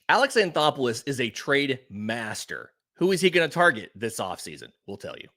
Alex Anthopoulos is a trade master. Who is he going to target this offseason? We'll tell you.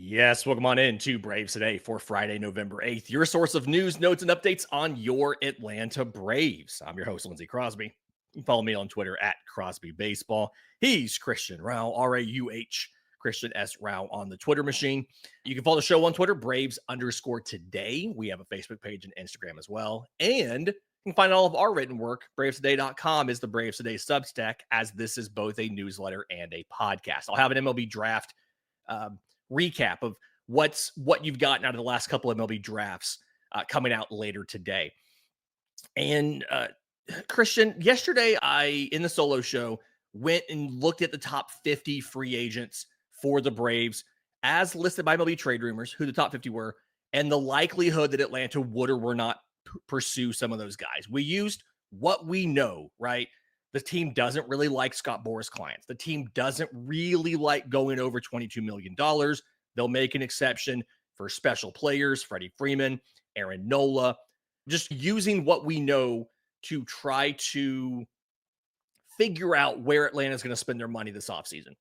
Yes, welcome on in to Braves Today for Friday, November 8th. Your source of news, notes, and updates on your Atlanta Braves. I'm your host, Lindsay Crosby. You can follow me on Twitter at Crosby Baseball. He's Christian Rauh, R-A-U-H, Christian S. Rauh on the Twitter machine. You can follow the show on Twitter, Braves_today. We have a Facebook page and Instagram as well. And you can find all of our written work. BravesToday.com is the Braves Today Substack, as this is both a newsletter and a podcast. I'll have an MLB draft recap of what you've gotten out of the last couple of MLB drafts coming out later today. And Christian, yesterday in the solo show, went and looked at the top 50 free agents for the Braves as listed by MLB Trade Rumors, who the top 50 were, and the likelihood that Atlanta would or would not pursue some of those guys. We used what we know, right? The team doesn't really like Scott Boras clients. The team doesn't really like going over $22 million. They'll make an exception for special players, Freddie Freeman, Aaron Nola, just using what we know to try to figure out where Atlanta's going to spend their money this offseason.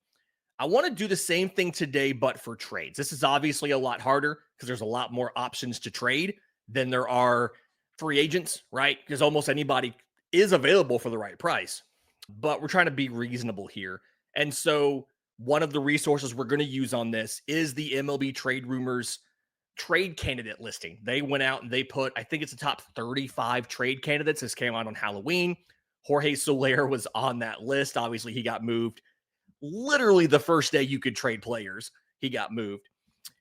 I want to do the same thing today, but for trades. This is obviously a lot harder because there's a lot more options to trade than there are free agents, right? Because almost anybody is available for the right price, but we're trying to be reasonable here. And so one of the resources we're going to use on this is the MLB Trade Rumors trade candidate listing. They went out and they put, I think it's the top 35 trade candidates. This came out on Halloween. Jorge Soler was on that list. Obviously, he got moved literally the first day you could trade players. He got moved.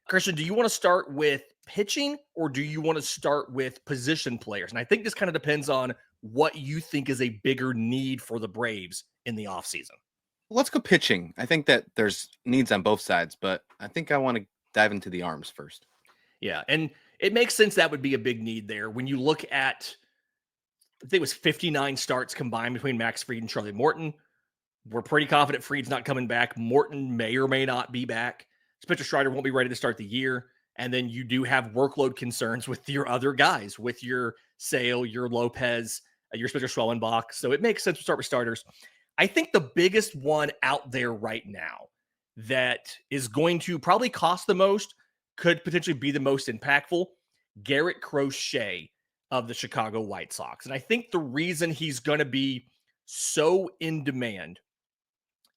Christian, do you want to start with pitching or do you want to start with position players? And I think this kind of depends on what you think is a bigger need for the Braves in the offseason. Let's go pitching. I think that there's needs on both sides, but I think I want to dive into the arms first. Yeah, and it makes sense that would be a big need there. When you look at, I think it was 59 starts combined between Max Fried and Charlie Morton. We're pretty confident Fried's not coming back. Morton may or may not be back. Spencer Strider won't be ready to start the year. And then you do have workload concerns with your other guys, with your Sale, your Lopez, your Spencer Schwellenbach. So it makes sense to start with starters. I think the biggest one out there right now that is going to probably cost the most, could potentially be the most impactful, Garrett Crochet of the Chicago White Sox. And I think the reason he's going to be so in demand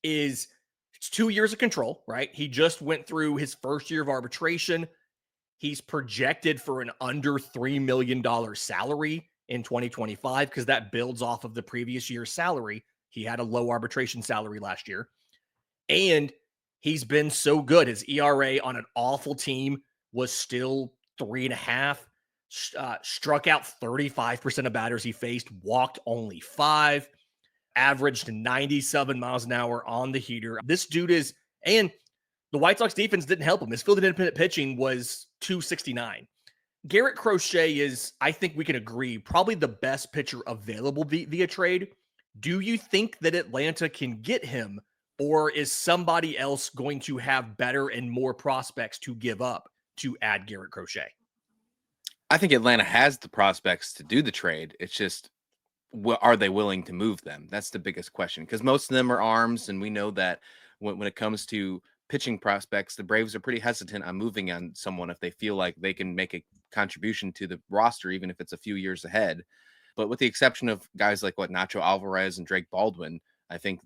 is it's 2 years of control, right? He just went through his first year of arbitration. He's projected for an under $3 million salary in 2025 because that builds off of the previous year's salary. He had a low arbitration salary last year. And he's been so good. His ERA on an awful team was still 3.5. Struck out 35% of batters he faced, walked only 5, averaged 97 miles an hour on the heater. This dude is, and the White Sox defense didn't help him. His field independent pitching was 269. Garrett Crochet is, I think we can agree, probably the best pitcher available via trade. Do you think that Atlanta can get him, or is somebody else going to have better and more prospects to give up to add Garrett Crochet? I think Atlanta has the prospects to do the trade. It's just, are they willing to move them? That's the biggest question, because most of them are arms, and we know that when it comes to pitching prospects, the Braves are pretty hesitant on moving on someone if they feel like they can make a contribution to the roster, even if it's a few years ahead. But with the exception of guys like Nacho Alvarez and Drake Baldwin, I think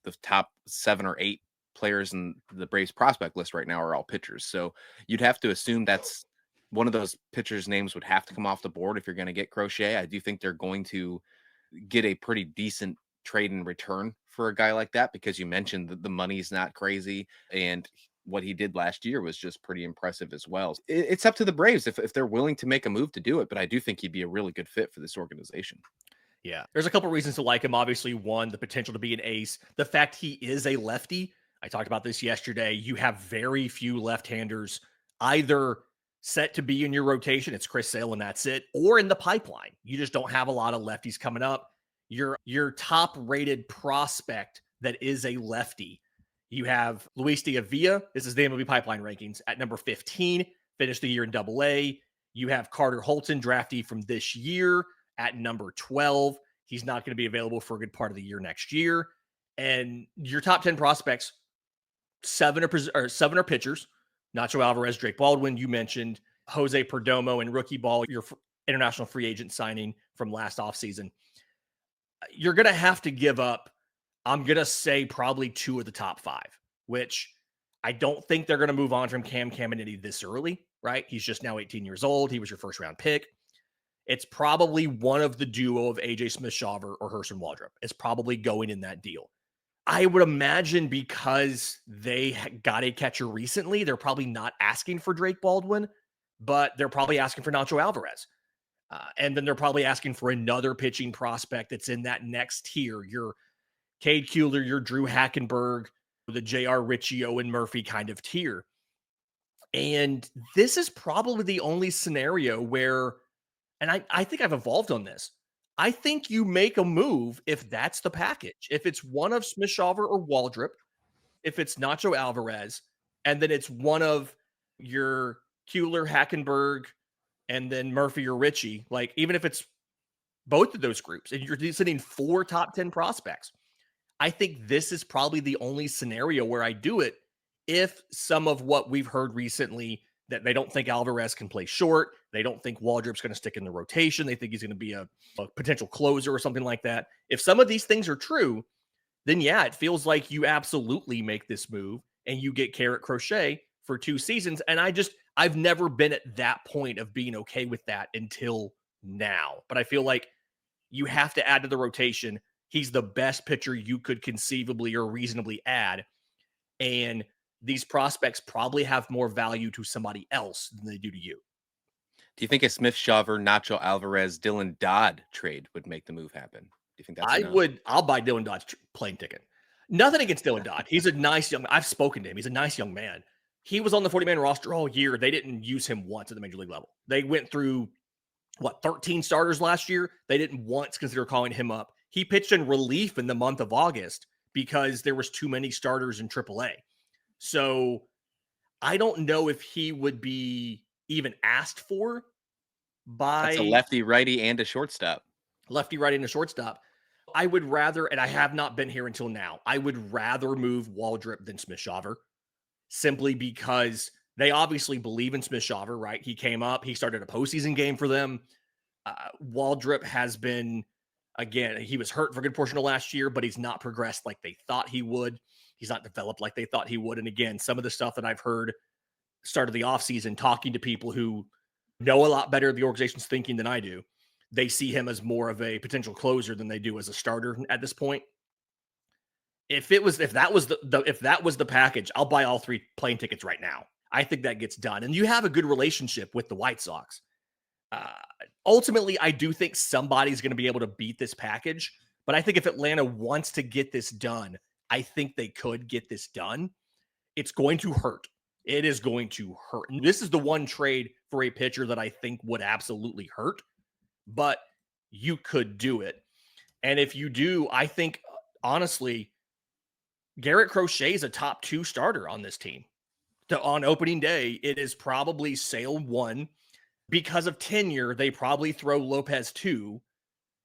the top 7 or 8 players in the Braves prospect list right now are all pitchers. So you'd have to assume that's one of those pitchers' names would have to come off the board if you're going to get Crochet. I do think they're going to get a pretty decent trade in return for a guy like that, because you mentioned that the money's not crazy, and what he did last year was just pretty impressive as well. It's up to the Braves if they're willing to make a move to do it, but I do think he'd be a really good fit for this organization. Yeah, there's a couple reasons to like him. Obviously, one, the potential to be an ace. The fact he is a lefty. I talked about this yesterday. You have very few left-handers either set to be in your rotation. It's Chris Sale and that's it. Or in the pipeline. You just don't have a lot of lefties coming up. your top rated prospect that is a lefty. You have Luis Diavilla. This is the MLB Pipeline rankings at number 15, finished the year in AA. You have Carter Holton, draftee from this year, at number 12. He's not going to be available for a good part of the year next year. And your top 10 prospects, seven are pitchers. Nacho Alvarez, Drake Baldwin, you mentioned Jose Perdomo, and rookie ball, your international free agent signing from last offseason. You're going to have to give up, I'm going to say, probably 2 of the top 5, which I don't think they're going to move on from Cam Caminiti this early, right? He's just now 18 years old. He was your first round pick. It's probably one of the duo of AJ Smith-Shawver or Hurston Waldrop. It's probably going in that deal. I would imagine because they got a catcher recently, they're probably not asking for Drake Baldwin, but they're probably asking for Nacho Alvarez. And then they're probably asking for another pitching prospect that's in that next tier. Your Cade Kuehler, your Drew Hackenberg, the J.R. Ritchie, Owen Murphy kind of tier. And this is probably the only scenario where, and I think I've evolved on this, I think you make a move if that's the package. If it's one of Smith-Shawver or Waldrop, if it's Nacho Alvarez, and then it's one of your Kuehler, Hackenberg, and then Murphy or Ritchie, like even if it's both of those groups, and you're sitting 4 top 10 prospects, I think this is probably the only scenario where I do it if some of what we've heard recently, that they don't think Alvarez can play short. They don't think Waldrop's going to stick in the rotation. They think he's going to be a potential closer or something like that. If some of these things are true, then yeah, it feels like you absolutely make this move and you get Garrett Crochet for 2 seasons. And I've never been at that point of being okay with that until now. But I feel like you have to add to the rotation. He's the best pitcher you could conceivably or reasonably add. And these prospects probably have more value to somebody else than they do to you. Do you think a Smith-Shawver, Nacho Alvarez, Dylan Dodd trade would make the move happen? Do you think that's enough? I'll buy Dylan Dodd's plane ticket. Nothing against Dylan Dodd. He's a nice young, I've spoken to him. He's a nice young man. He was on the 40-man roster all year. They didn't use him once at the major league level. They went through 13 starters last year. They didn't once consider calling him up. He pitched in relief in the month of August because there was too many starters in AAA. So I don't know if he would be even asked for by That's a lefty, righty, and a shortstop. Lefty, righty, and a shortstop. I would rather, and I have not been here until now, I would rather move Waldrop than Smith-Shawver, simply because they obviously believe in Smith-Shawver, right? He came up, he started a postseason game for them. Waldrop has been, again, he was hurt for a good portion of last year, but he's not progressed like they thought he would. He's not developed like they thought he would. And again, some of the stuff that I've heard start of the offseason, talking to people who know a lot better of the organization's thinking than I do, they see him as more of a potential closer than they do as a starter at this point. If that was the package, I'll buy all 3 plane tickets right now. I think that gets done. And you have a good relationship with the White Sox. Ultimately, I do think somebody's going to be able to beat this package. But I think if Atlanta wants to get this done, I think they could get this done. It's going to hurt. It is going to hurt. And this is the one trade for a pitcher that I think would absolutely hurt, but you could do it. And if you do, I think, honestly, Garrett Crochet is a top 2 starter on this team. On opening day, it is probably Sale 1. Because of tenure, they probably throw Lopez 2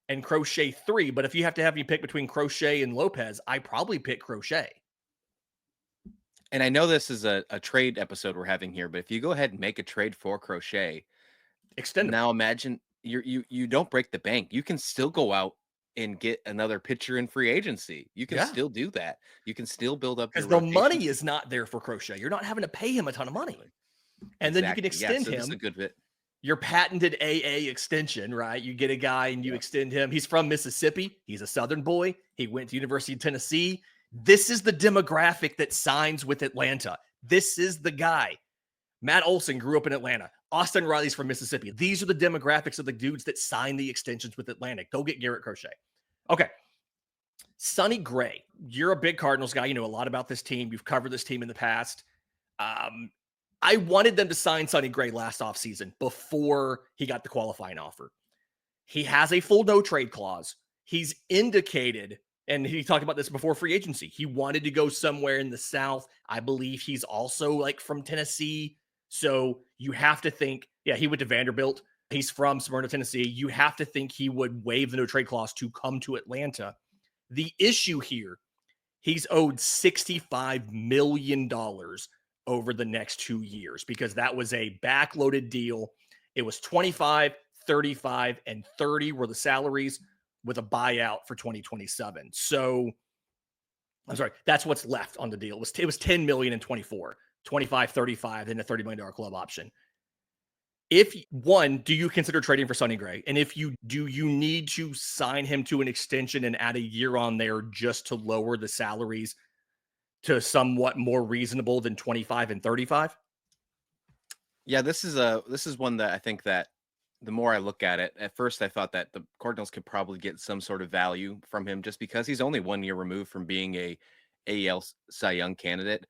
and Crochet 3. But if you have to have me pick between Crochet and Lopez, I probably pick Crochet. And I know this is a trade episode we're having here, but if you go ahead and make a trade for Crochet, extend him. Now imagine you don't break the bank. You can still go out and get another pitcher in free agency. You can still do that. You can still build up because the money is not there for Crochet. You're not having to pay him a ton of money. And then you can extend him. That's a good bit. Your patented AA extension, right? You get a guy and you extend him. He's from Mississippi. He's a Southern boy. He went to University of Tennessee. This is the demographic that signs with Atlanta. This is the guy. Matt Olson grew up in Atlanta. Austin Riley's from Mississippi. These are the demographics of the dudes that sign the extensions with Atlanta. Go get Garrett Crochet. Okay. Sonny Gray. You're a big Cardinals guy. You know a lot about this team. You've covered this team in the past. I wanted them to sign Sonny Gray last offseason before he got the qualifying offer. He has a full no trade clause. he's indicated, and he talked about this before free agency, he wanted to go somewhere in the South. I believe he's also like from Tennessee. So you have to think, yeah, he went to Vanderbilt. He's from Smyrna, Tennessee. You have to think he would waive the no trade clause to come to Atlanta. The issue here, he's owed $65 million over the next 2 years because that was a backloaded deal. It was 25, 35, and 30 were the salaries with a buyout for 2027. So I'm sorry, that's what's left on the deal. It was 10 million in 24, 25, 35, then a $30 million club option. If one, do you consider trading for Sonny Gray? And if you do, you need to sign him to an extension and add a year on there just to lower the salaries to somewhat more reasonable than 25 and 35? Yeah, this is one that I think that the more I look at it, at first I thought that the Cardinals could probably get some sort of value from him just because he's only 1 year removed from being a AL Cy Young candidate.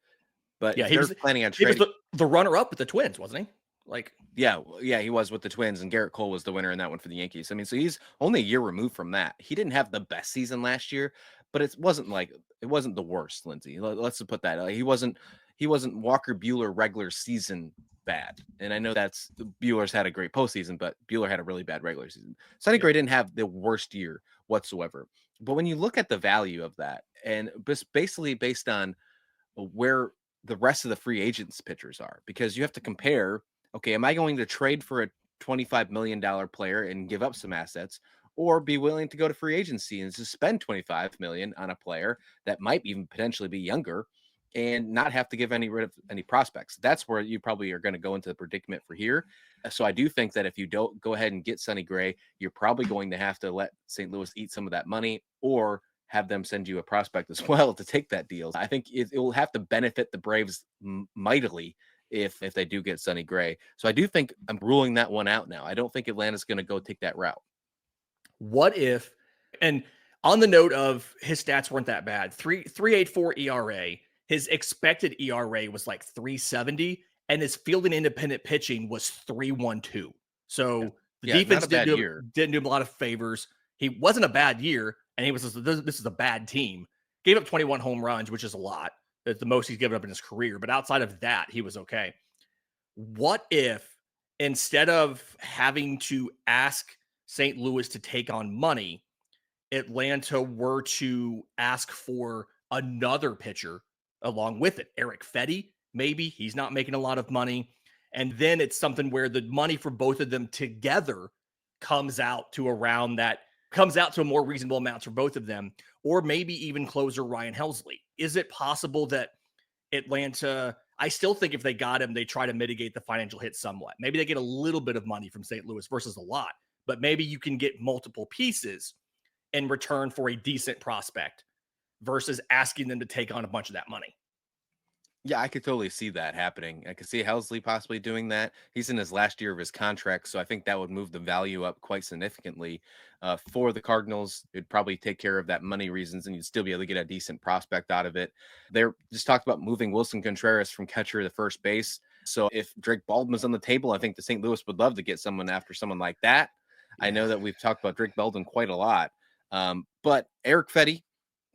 But Yeah, if they're planning on he was trading, the runner-up with the Twins, wasn't he? Like, yeah, he was with the Twins, and Garrett Cole was the winner in that one for the Yankees. I mean, so he's only a year removed from that. He didn't have the best season last year, but it wasn't the worst, Lindsay. Let's just put that. He wasn't Walker Buehler regular season bad. And I know that's Bueller's had a great postseason, but Buehler had a really bad regular season. Sonny Gray didn't have the worst year whatsoever. But when you look at the value of that, and basically based on where the rest of the free agents pitchers are, because you have to compare, okay, am I going to trade for a $25 million player and give up some assets, or be willing to go to free agency and just spend $25 million on a player that might even potentially be younger and not have to give rid of any prospects? That's where you probably are going to go into the predicament for here. So I do think that if you don't go ahead and get Sonny Gray, you're probably going to have to let St. Louis eat some of that money, or have them send you a prospect as well to take that deal. I think it will have to benefit the Braves mightily if they do get Sonny Gray. So I do think I'm ruling that one out now. I don't think Atlanta's going to go take that route. what if, and on the note of his stats weren't that bad, 3.84 ERA, his expected ERA was like 3.70, and his field and independent pitching was 3.12. So the defense didn't do him a lot of favors. He wasn't a bad year, and he was this is a bad team. Gave up 21 home runs, which is a lot. That's the most he's given up in his career. But outside of that, he was okay. What if instead of having to ask St. Louis to take on money, Atlanta were to ask for another pitcher along with it? Eric Fetty, maybe. He's not making a lot of money. And then it's something where the money for both of them together comes out to a more reasonable amount for both of them, or maybe even closer Ryan Helsley. Is it possible that Atlanta, I still think if they got him, they try to mitigate the financial hit somewhat. Maybe they get a little bit of money from St. Louis versus a lot, but maybe you can get multiple pieces in return for a decent prospect versus asking them to take on a bunch of that money. Yeah, I could totally see that happening. I could see Helsley possibly doing that. He's in his last year of his contract, so I think that would move the value up quite significantly. For the Cardinals, it'd probably take care of that money reasons, and you'd still be able to get a decent prospect out of it. They're just talked about moving Wilson Contreras from catcher to first base. So if Drake Baldwin's on the table, I think the St. Louis would love to get someone after someone like that. Yeah. I know that we've talked about Drake Baldwin quite a lot, but Eric Fetty,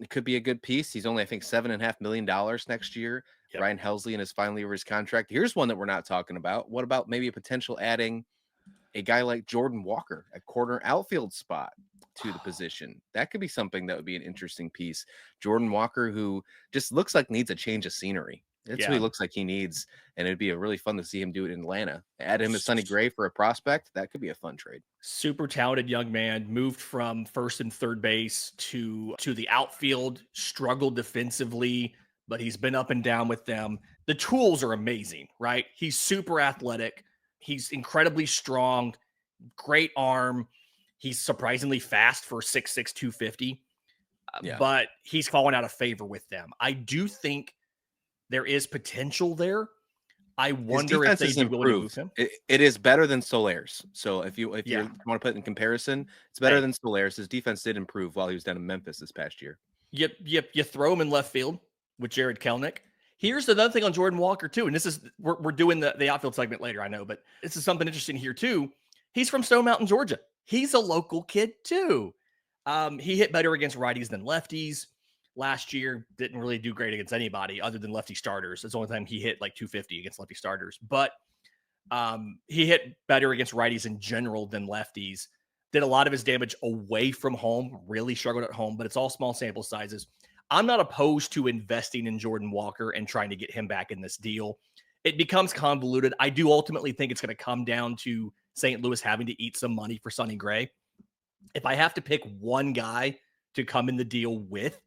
it could be a good piece. He's only, I think, $7.5 million next year. Yep. Ryan Helsley in his final year of his contract. Here's one that we're not talking about. What about maybe a potential adding a guy like Jordan Walker, a corner outfield spot to the position? That could be something that would be an interesting piece. Jordan Walker, who just looks like needs a change of scenery. That's what he looks like he needs. And it'd be really fun to see him do it in Atlanta. Add him to Sonny Gray for a prospect. That could be a fun trade. Super talented young man, moved from first and third base to the outfield, struggled defensively, but he's been up and down with them. The tools are amazing, right? He's super athletic. He's incredibly strong, great arm. He's surprisingly fast for 6'6", 250. But he's fallen out of favor with them. I do think there is potential there. I wonder if they do willing to move him. It is better than Soler's. So if you want to put it in comparison, it's better than Soler's. His defense did improve while he was down in Memphis this past year. You throw him in left field with Jared Kelenic. Here's another thing on Jordan Walker too, and this is we're doing the outfield segment later, I know, but this is something interesting here too. He's from Stone Mountain, Georgia. He's a local kid too. He hit better against righties than lefties last year. Didn't really do great against anybody other than lefty starters. It's the only time he hit like 250 against lefty starters. But he hit better against righties in general than lefties. Did a lot of his damage away from home, really struggled at home, but it's all small sample sizes. I'm not opposed to investing in Jordan Walker and trying to get him back in this deal. It becomes convoluted. I do ultimately think it's going to come down to St. Louis having to eat some money for Sonny Gray. If I have to pick one guy to come in the deal with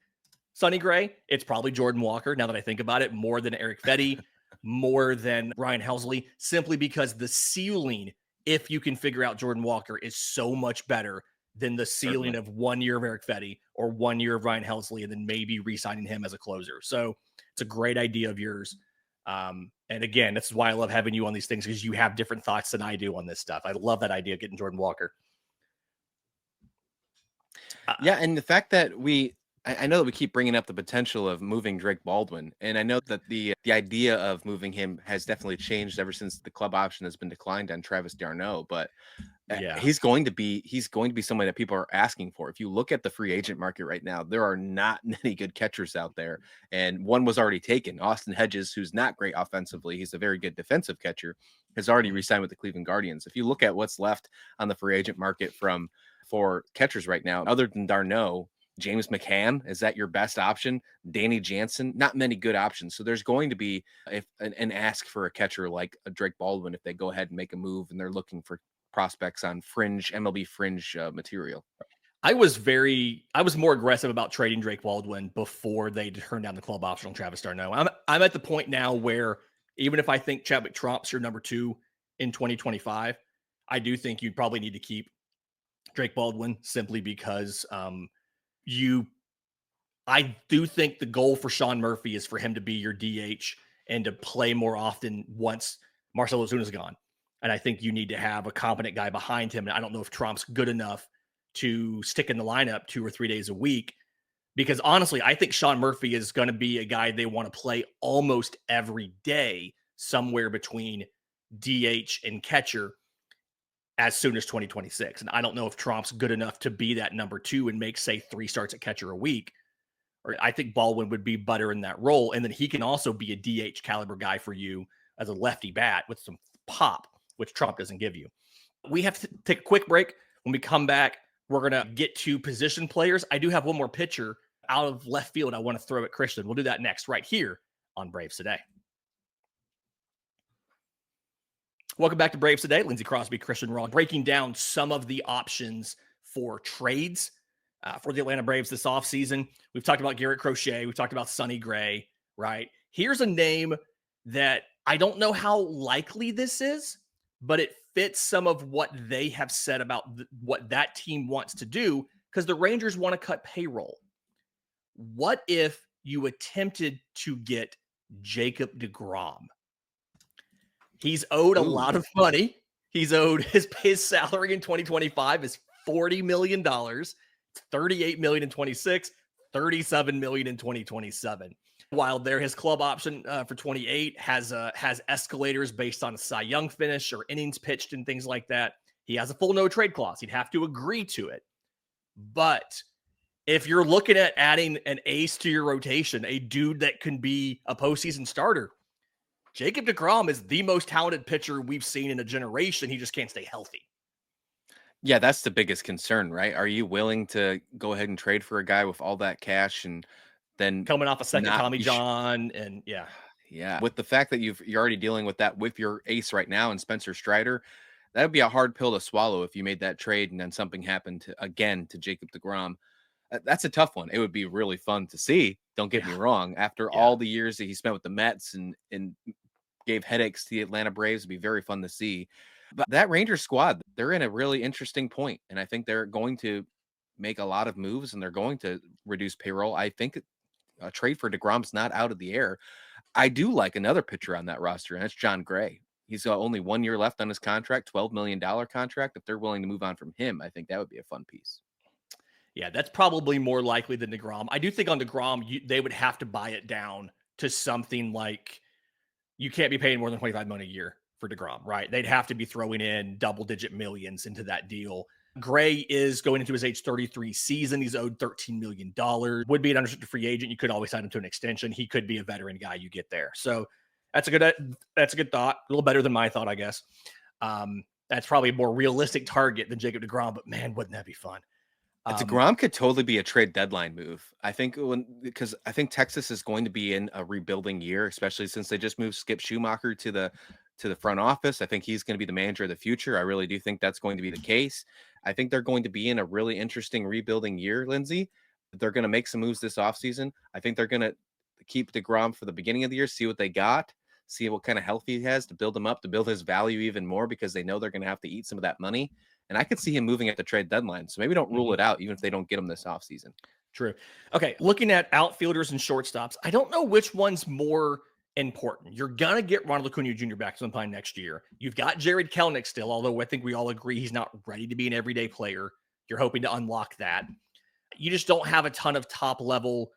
Sonny Gray, it's probably Jordan Walker. Now that I think about it, more than Eric Fetty, more than Ryan Helsley, simply because the ceiling, if you can figure out Jordan Walker, is so much better than the ceiling of 1 year of Eric Fetty or 1 year of Ryan Helsley, and then maybe re-signing him as a closer. So it's a great idea of yours. And again, this is why I love having you on these things, because you have different thoughts than I do on this stuff. I love that idea of getting Jordan Walker. Yeah, and the fact that I know that we keep bringing up the potential of moving Drake Baldwin, and I know that the idea of moving him has definitely changed ever since the club option has been declined on Travis d'Arnaud. But Yeah. he's going to be somebody that people are asking for. If you look at the free agent market right now, there are not many good catchers out there, and one was already taken. Austin Hedges, who's not great offensively, he's a very good defensive catcher, has already re-signed with the Cleveland Guardians. If you look at what's left on the free agent market for catchers right now, other than d'Arnaud, James McCann, is that your best option? Danny Jansen, not many good options. So there's going to be an ask for a catcher like a Drake Baldwin if they go ahead and make a move and they're looking for prospects on MLB fringe material. I was more aggressive about trading Drake Baldwin before they turned down the club option on Travis d'Arnaud. I'm at the point now where even if I think Chadwick Tromp's your number 2 in 2025, I do think you'd probably need to keep Drake Baldwin simply because I do think the goal for Sean Murphy is for him to be your DH and to play more often once Marcell Ozuna's gone. And I think you need to have a competent guy behind him. And I don't know if Tromp's good enough to stick in the lineup 2 or 3 days a week, because honestly, I think Sean Murphy is going to be a guy they want to play almost every day, somewhere between DH and catcher as soon as 2026. And I don't know if Tromp's good enough to be that number 2 and make, say, 3 starts at catcher a week. Or I think Baldwin would be better in that role. And then he can also be a DH caliber guy for you as a lefty bat with some pop, which Trump doesn't give you. We have to take a quick break. When we come back, we're going to get to position players. I do have one more pitcher out of left field I want to throw at Christian. We'll do that next, right here on Braves Today. Welcome back to Braves Today. Lindsay, Crosby, Christian Rauh, breaking down some of the options for trades for the Atlanta Braves this offseason. We've talked about Garrett Crochet. We've talked about Sonny Gray, right? Here's a name that I don't know how likely this is, but it fits some of what they have said about what that team wants to do, because the Rangers want to cut payroll. What if you attempted to get Jacob deGrom? He's owed a lot of money. He's owed his salary in 2025 is $40 million. It's $38 million in 26, $37 million in 2027. While his club option for 28 has escalators based on a Cy Young finish or innings pitched and things like that. He has a full no trade clause. He'd have to agree to it. But if you're looking at adding an ace to your rotation, a dude that can be a postseason starter, Jacob deGrom is the most talented pitcher we've seen in a generation. He just can't stay healthy. Yeah, that's the biggest concern, right? Are you willing to go ahead and trade for a guy with all that cash and then coming off a second Tommy John and yeah. With the fact that you're already dealing with that with your ace right now and Spencer Strider, that would be a hard pill to swallow if you made that trade and then something happened to Jacob deGrom. That's a tough one. It would be really fun to see. Don't get me wrong. After all the years that he spent with the Mets and gave headaches to the Atlanta Braves, it'd be very fun to see. But that Rangers squad, they're in a really interesting point, and I think they're going to make a lot of moves and they're going to reduce payroll. I think a trade for deGrom's not out of the air. I do like another pitcher on that roster, and that's Jon Gray. He's got only 1 year left on his contract, $12 million contract. If they're willing to move on from him, I think that would be a fun piece. Yeah, that's probably more likely than deGrom. I do think on deGrom, they would have to buy it down to something like you can't be paying more than $25 million a year for deGrom, right? They'd have to be throwing in double-digit millions into that deal. Gray is going into his age 33 season. He's owed $13 million. Would be an unrestricted free agent. You could always sign him to an extension. He could be a veteran guy you get there. So that's a good thought. A little better than my thought, I guess. That's probably a more realistic target than Jacob deGrom, but man, wouldn't that be fun? deGrom could totally be a trade deadline move. I think because I think Texas is going to be in a rebuilding year, especially since they just moved Skip Schumacher to the front office. I think he's going to be the manager of the future. I really do think that's going to be the case. I think they're going to be in a really interesting rebuilding year, Lindsay. They're going to make some moves this offseason. I think they're going to keep deGrom for the beginning of the year, see what they got, see what kind of health he has to build him up, to build his value even more, because they know they're going to have to eat some of that money. And I could see him moving at the trade deadline. So maybe don't rule it out, even if they don't get him this offseason. True. Okay. Looking at outfielders and shortstops, I don't know which one's more important. You're going to get Ronald Acuna Jr. back sometime next year. You've got Jared Kelenic still, although I think we all agree he's not ready to be an everyday player. You're hoping to unlock that. You just don't have a ton of top level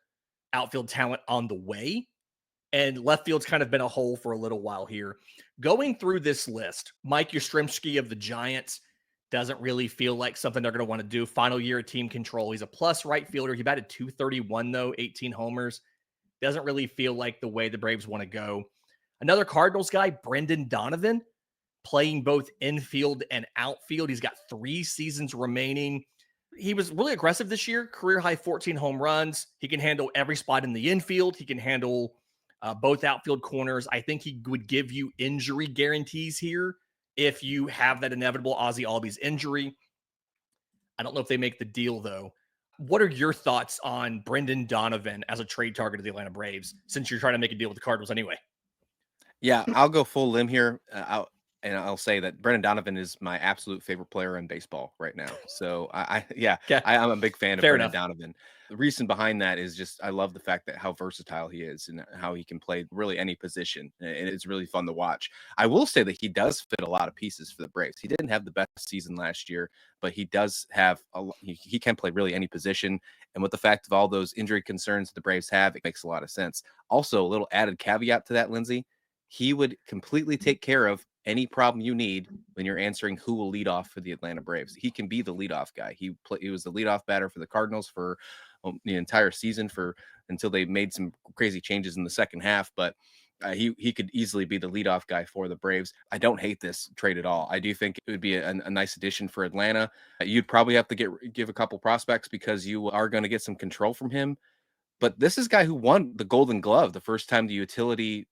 outfield talent on the way. And left field's kind of been a hole for a little while here. Going through this list, Mike Yastrzemski of the Giants doesn't really feel like something they're going to want to do. Final year of team control. He's a plus right fielder. He batted .231 though, 18 homers. Doesn't really feel like the way the Braves want to go. Another Cardinals guy, Brendan Donovan, playing both infield and outfield. He's got 3 seasons remaining. He was really aggressive this year, career high 14 home runs. He can handle every spot in the infield. He can handle both outfield corners. I think he would give you injury guarantees here if you have that inevitable Ozzie Albies injury. I don't know if they make the deal, though. What are your thoughts on Brendan Donovan as a trade target of the Atlanta Braves, since you're trying to make a deal with the Cardinals anyway? Yeah, I'll go full limb here. I'll say that Brendan Donovan is my absolute favorite player in baseball right now. So Okay. I'm a big fan of Fair Brendan enough. Donovan. The reason behind that is just I love the fact that how versatile he is and how he can play really any position. And it's really fun to watch. I will say that he does fit a lot of pieces for the Braves. He didn't have the best season last year, but he does have he can play really any position. And with the fact of all those injury concerns the Braves have, it makes a lot of sense. Also, a little added caveat to that, Lindsay, he would completely take care of any problem you need when you're answering who will lead off for the Atlanta Braves. He can be the leadoff guy. He was the leadoff batter for the Cardinals for the entire season until they made some crazy changes in the second half. But he could easily be the leadoff guy for the Braves. I don't hate this trade at all. I do think it would be a nice addition for Atlanta. You'd probably have to give a couple prospects because you are going to get some control from him. But this is a guy who won the Golden Glove the first time the utility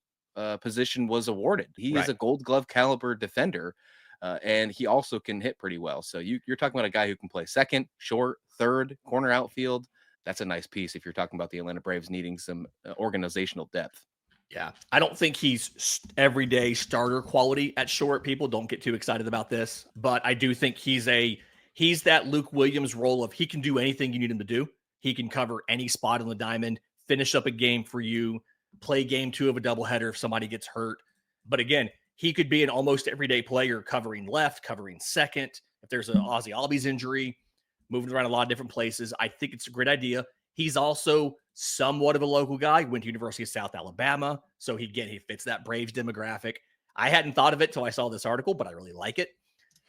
position was awarded. He is a Gold Glove caliber defender, and he also can hit pretty well. So you're talking about a guy who can play second, short, third, corner outfield. That's a nice piece if you're talking about the Atlanta Braves needing some organizational depth. Yeah, I don't think he's everyday starter quality at short. People don't get too excited about this, but I do think he's that Luke Williams role of he can do anything you need him to do. He can cover any spot on the diamond, finish up a game for you, play game 2 of a doubleheader if somebody gets hurt. But again, he could be an almost everyday player covering left, covering second. If there's an Ozzie Albies injury, moving around a lot of different places, I think it's a great idea. He's also somewhat of a local guy, went to University of South Alabama. So he fits that Braves demographic. I hadn't thought of it till I saw this article, but I really like it.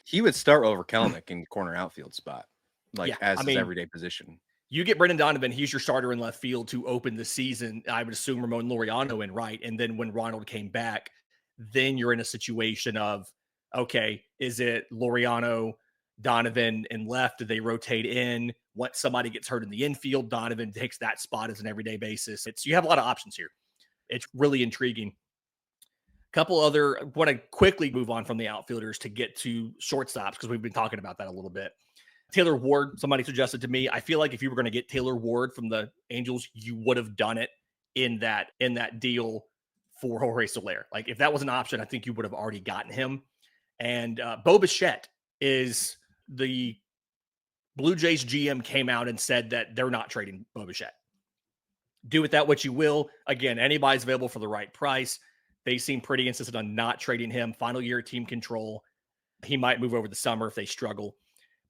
He would start over Kelenic in the corner outfield spot, his everyday position. You get Brendan Donovan, he's your starter in left field to open the season. I would assume Ramon Laureano in right. And then when Ronald came back, then you're in a situation of, okay, is it Laureano, Donovan, and left? Do they rotate in? Once somebody gets hurt in the infield, Donovan takes that spot as an everyday basis. You have a lot of options here. It's really intriguing. Couple other, I want to quickly move on from the outfielders to get to shortstops because we've been talking about that a little bit. Taylor Ward, somebody suggested to me, I feel like if you were going to get Taylor Ward from the Angels, you would have done it in that deal for Jorge Soler. Like if that was an option, I think you would have already gotten him. And Bo Bichette is the Blue Jays GM came out and said that they're not trading Bo Bichette. Do with that what you will. Again, anybody's available for the right price. They seem pretty insistent on not trading him. Final year team control. He might move over the summer if they struggle.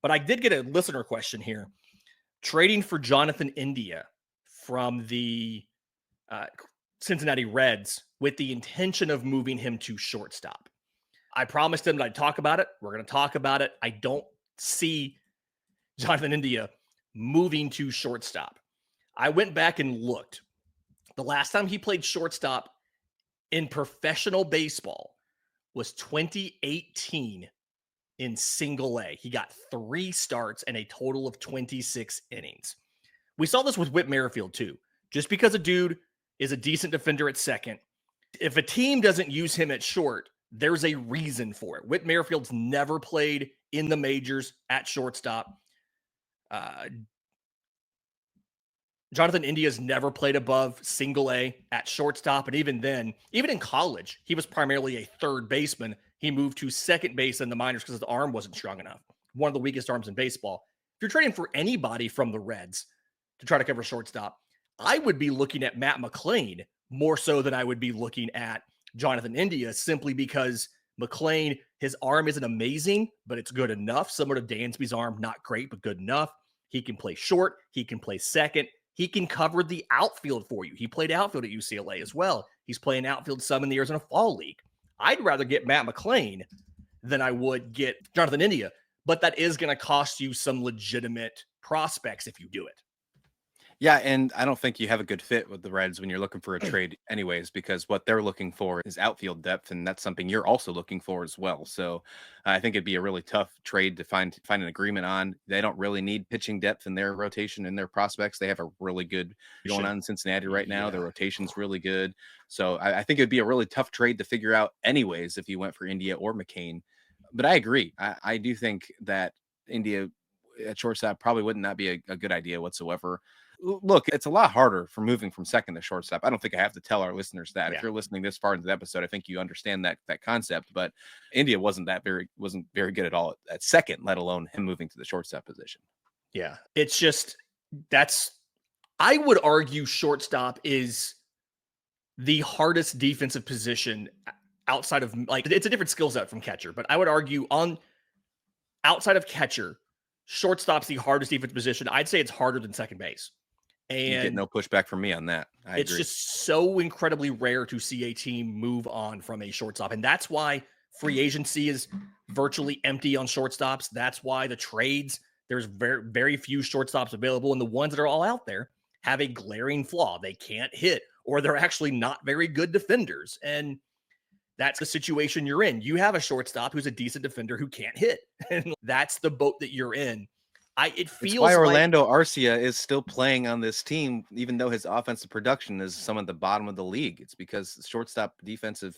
But I did get a listener question here. Trading for Jonathan India from the Cincinnati Reds with the intention of moving him to shortstop. I promised him that I'd talk about it. We're going to talk about it. I don't see Jonathan India moving to shortstop. I went back and looked. The last time he played shortstop in professional baseball was 2018 in single A. He got 3 starts and a total of 26 innings. We saw this with Whit Merrifield too. Just because a dude is a decent defender at second, if a team doesn't use him at short, there's a reason for it. Whit Merrifield's never played in the majors at shortstop. Jonathan India's never played above single A at shortstop. And even then, even in college, he was primarily a third baseman. He moved to second base in the minors because his arm wasn't strong enough. One of the weakest arms in baseball. If you're trading for anybody from the Reds to try to cover shortstop, I would be looking at Matt McLain more so than I would be looking at Jonathan India, simply because McLain, his arm isn't amazing, but it's good enough. Similar to Dansby's arm, not great, but good enough. He can play short. He can play second. He can cover the outfield for you. He played outfield at UCLA as well. He's playing outfield some in the Arizona Fall League. I'd rather get Matt McLain than I would get Jonathan India, but that is going to cost you some legitimate prospects if you do it. Yeah, and I don't think you have a good fit with the Reds when you're looking for a trade anyways, because what they're looking for is outfield depth, and that's something you're also looking for as well. So I think it'd be a really tough trade to find an agreement on. They don't really need pitching depth in their rotation and their prospects. They have a really good going on in Cincinnati right now. Their rotation's really good. So I think it'd be a really tough trade to figure out anyways if you went for India or McCain. But I agree. I do think that India at shortstop probably would not be a good idea whatsoever. Look, it's a lot harder for moving from second to shortstop. I don't think I have to tell our listeners that. If you're listening this far into the episode, I think you understand that concept. But India wasn't very good at all at second, let alone him moving to the shortstop position. Yeah, it's just I would argue shortstop is the hardest defensive position outside of, like, it's a different skill set from catcher, but I would argue outside of catcher, shortstop's the hardest defensive position. I'd say it's harder than second base. And you get no pushback from me on that. It's agree. Just so incredibly rare to see a team move on from a shortstop. And that's why free agency is virtually empty on shortstops. That's why the trades, there's very, very few shortstops available. And the ones that are all out there have a glaring flaw. They can't hit, or they're actually not very good defenders. And that's the situation you're in. You have a shortstop who's a decent defender who can't hit. And that's the boat that you're in. It feels it's why Orlando Arcia is still playing on this team, even though his offensive production is some of the bottom of the league. It's because shortstop defensive,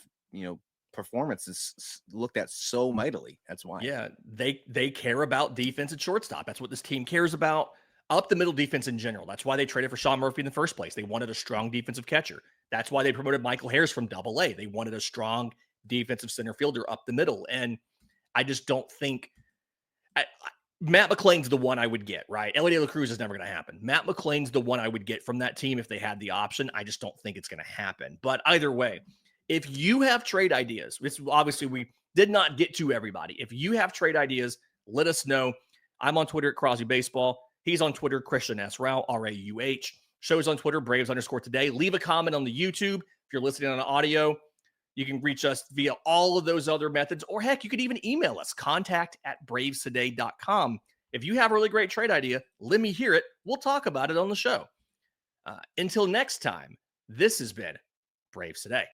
performance is looked at so mightily. That's why. Yeah, they care about defense at shortstop. That's what this team cares about. Up the middle defense in general. That's why they traded for Sean Murphy in the first place. They wanted a strong defensive catcher. That's why they promoted Michael Harris from Double-A. They wanted a strong defensive center fielder up the middle. And I just don't think Matt McLain's the one I would get, right? Ellie De La Cruz is never going to happen. Matt McLain's the one I would get from that team if they had the option. I just don't think it's going to happen. But either way, if you have trade ideas, obviously we did not get to everybody. If you have trade ideas, let us know. I'm on Twitter at Crosby Baseball. He's on Twitter, Christian S. Rauh, Rauh. Show's on Twitter, Braves_today. Leave a comment on the YouTube. If you're listening on audio, you can reach us via all of those other methods, or heck, you could even email us, contact@bravestoday.com. If you have a really great trade idea, let me hear it. We'll talk about it on the show. Until next time, this has been Braves Today.